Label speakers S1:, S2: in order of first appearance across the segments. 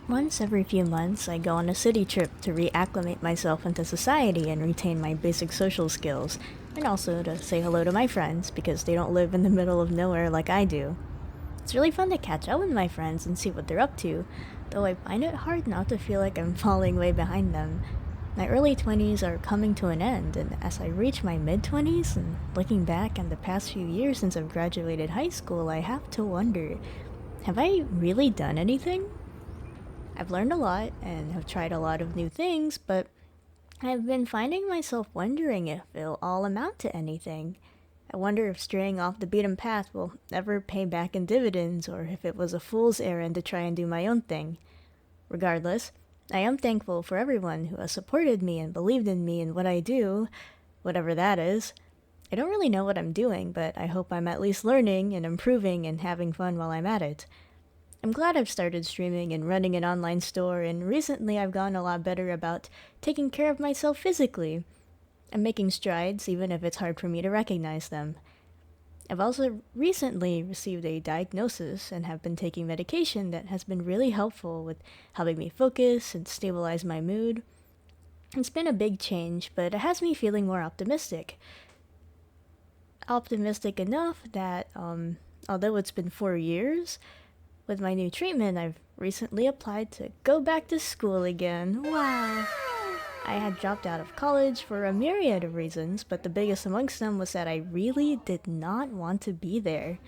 S1: Once every few months, I go on a city trip to reacclimate myself into society and retain my basic social skills, and also to say hello to my friends because they don't live in the middle of nowhere like I do. It's really fun to catch up with my friends and see what they're up to, though I find it hard not to feel like I'm falling way behind them. My early 20s are coming to an end, and as I reach my mid 20s and looking back on the past few years since I've graduated high school, I have to wonder, have I really done anything? I've learned a lot and have tried a lot of new things, but I've been finding myself wondering if it'll all amount to anything. I wonder if straying off the beaten path will ever pay back in dividends or if it was a fool's errand to try and do my own thing. Regardless, I am thankful for everyone who has supported me and believed in me and what I do, whatever that is. I don't really know what I'm doing, but I hope I'm at least learning and improving and having fun while I'm at it. I'm glad I've started streaming and running an online store, and recently I've gotten a lot better about taking care of myself physically. I'm making strides, even if it's hard for me to recognize them. I've also recently received a diagnosis and have been taking medication that has been really helpful with helping me focus and stabilize my mood. It's been a big change, but it has me feeling more optimistic. Optimistic enough that, although it's been 4 years, with my new treatment, I've recently applied to go back to school again. Wow! I had dropped out of college for a myriad of reasons, but the biggest amongst them was that I really did not want to be there.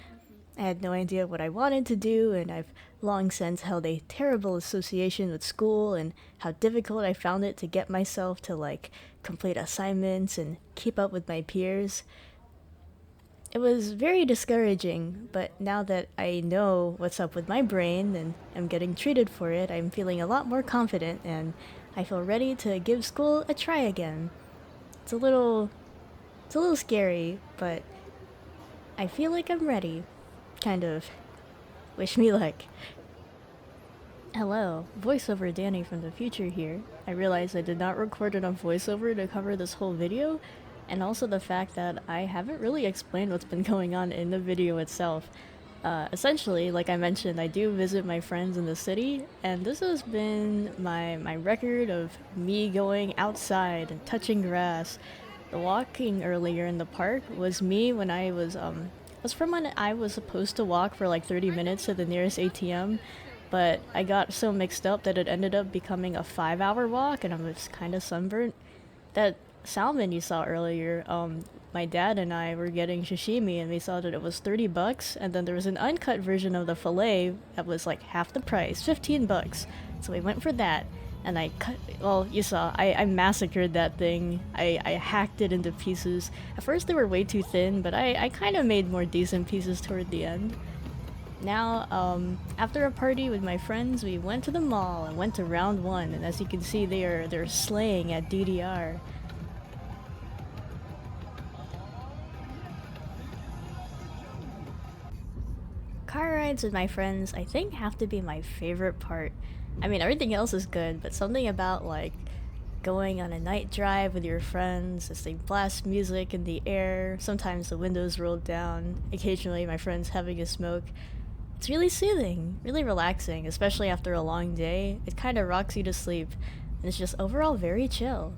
S1: I had no idea what I wanted to do, and I've long since held a terrible association with school and how difficult I found it to get myself to, complete assignments and keep up with my peers. It was very discouraging, but now that I know what's up with my brain and am getting treated for it, I'm feeling a lot more confident and I feel ready to give school a try again. It's a little it's a little scary, but I feel like I'm ready. Kind of. Wish me luck. Hello, voiceover Danny from the future here. I realized I did not record enough voiceover to cover this whole video, and also the fact that I haven't really explained what's been going on in the video itself. Essentially, like I mentioned, I do visit my friends in the city, and this has been my record of me going outside and touching grass. The walking earlier in the park was me when was from when I was supposed to walk for like 30 minutes to the nearest ATM, but I got so mixed up that it ended up becoming a 5-hour walk, and I was kind of sunburnt. That salmon you saw earlier, my dad and I were getting sashimi and we saw that it was $30, and then there was an uncut version of the fillet that was like half the price, $15. So we went for that, and well, you saw, I massacred that thing. I hacked it into pieces. At first they were way too thin, but I kind of made more decent pieces toward the end. Now, after a party with my friends, we went to the mall and went to round one, and as you can see, they're slaying at DDR. Car rides with my friends, I think, have to be my favorite part. I mean, everything else is good, but something about, going on a night drive with your friends as they blast music in the air, sometimes the windows rolled down, occasionally my friends having a smoke. It's really soothing, really relaxing, especially after a long day. It kind of rocks you to sleep, and it's just overall very chill.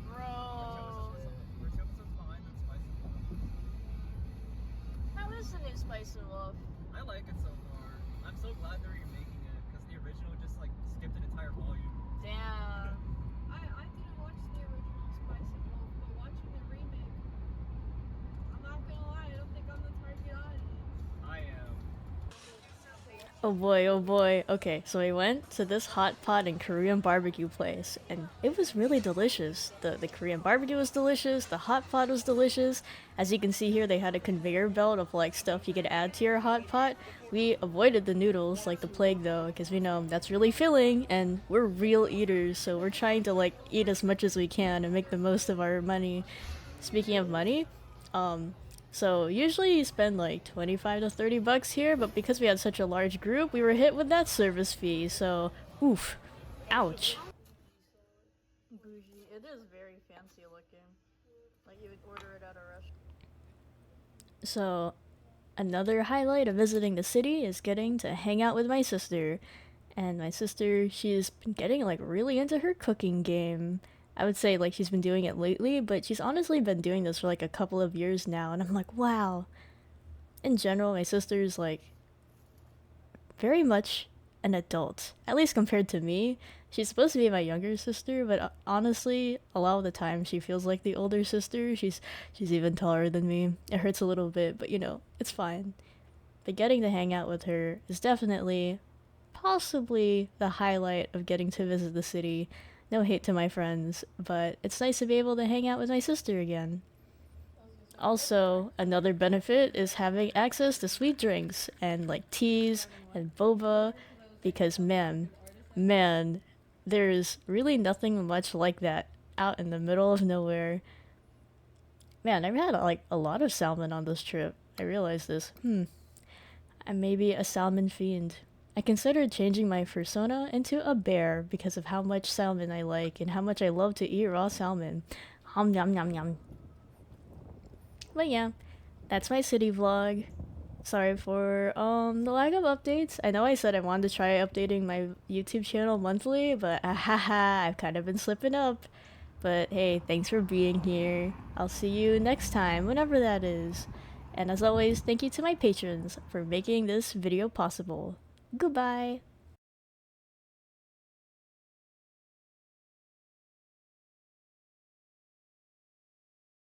S2: Bro, how is the new Spice and Wolf?
S3: I like it so far. I'm so glad they're remaking it because the original just skipped an entire volume.
S2: Damn.
S4: I didn't watch the original Spice and Wolf, but watching the remake, I'm not gonna lie, I don't think I'm the target audience.
S3: I am.
S1: Oh boy, oh boy. Okay, so we went to this hot pot and Korean barbecue place, and it was really delicious. The Korean barbecue was delicious, the hot pot was delicious. As you can see here, they had a conveyor belt of stuff you could add to your hot pot. We avoided the noodles like the plague though, because we know that's really filling, and we're real eaters, so we're trying to eat as much as we can and make the most of our money. Speaking of money, so usually you spend 25 to $30 here, but because we had such a large group, we were hit with that service fee. So, oof, Ouch.
S2: Bougie. It is very fancy looking. Like you would order it at a restaurant.
S1: So, another highlight of visiting the city is getting to hang out with my sister. And my sister, she's been getting like really into her cooking game. I would say like she's been doing it lately, but she's honestly been doing this for like a couple of years now. And I'm like, wow. In general, my sister's like very much an adult, at least compared to me. She's supposed to be my younger sister, but honestly, a lot of the time she feels like the older sister. She's even taller than me. It hurts a little bit, but you know, it's fine. But getting to hang out with her is definitely possibly the highlight of getting to visit the city. No hate to my friends, but it's nice to be able to hang out with my sister again. Also, another benefit is having access to sweet drinks and like teas and boba because man, there's really nothing much like that out in the middle of nowhere. Man, I've had like a lot of salmon on this trip. I realized this. I may be a salmon fiend. I considered changing my persona into a bear because of how much salmon I like and how much I love to eat raw salmon. Hum yum yum yum. But yeah, that's my city vlog. Sorry for the lack of updates. I know I said I wanted to try updating my YouTube channel monthly, but I've kind of been slipping up. But hey, thanks for being here. I'll see you next time, whenever that is. And as always, thank you to my patrons for making this video possible. Goodbye.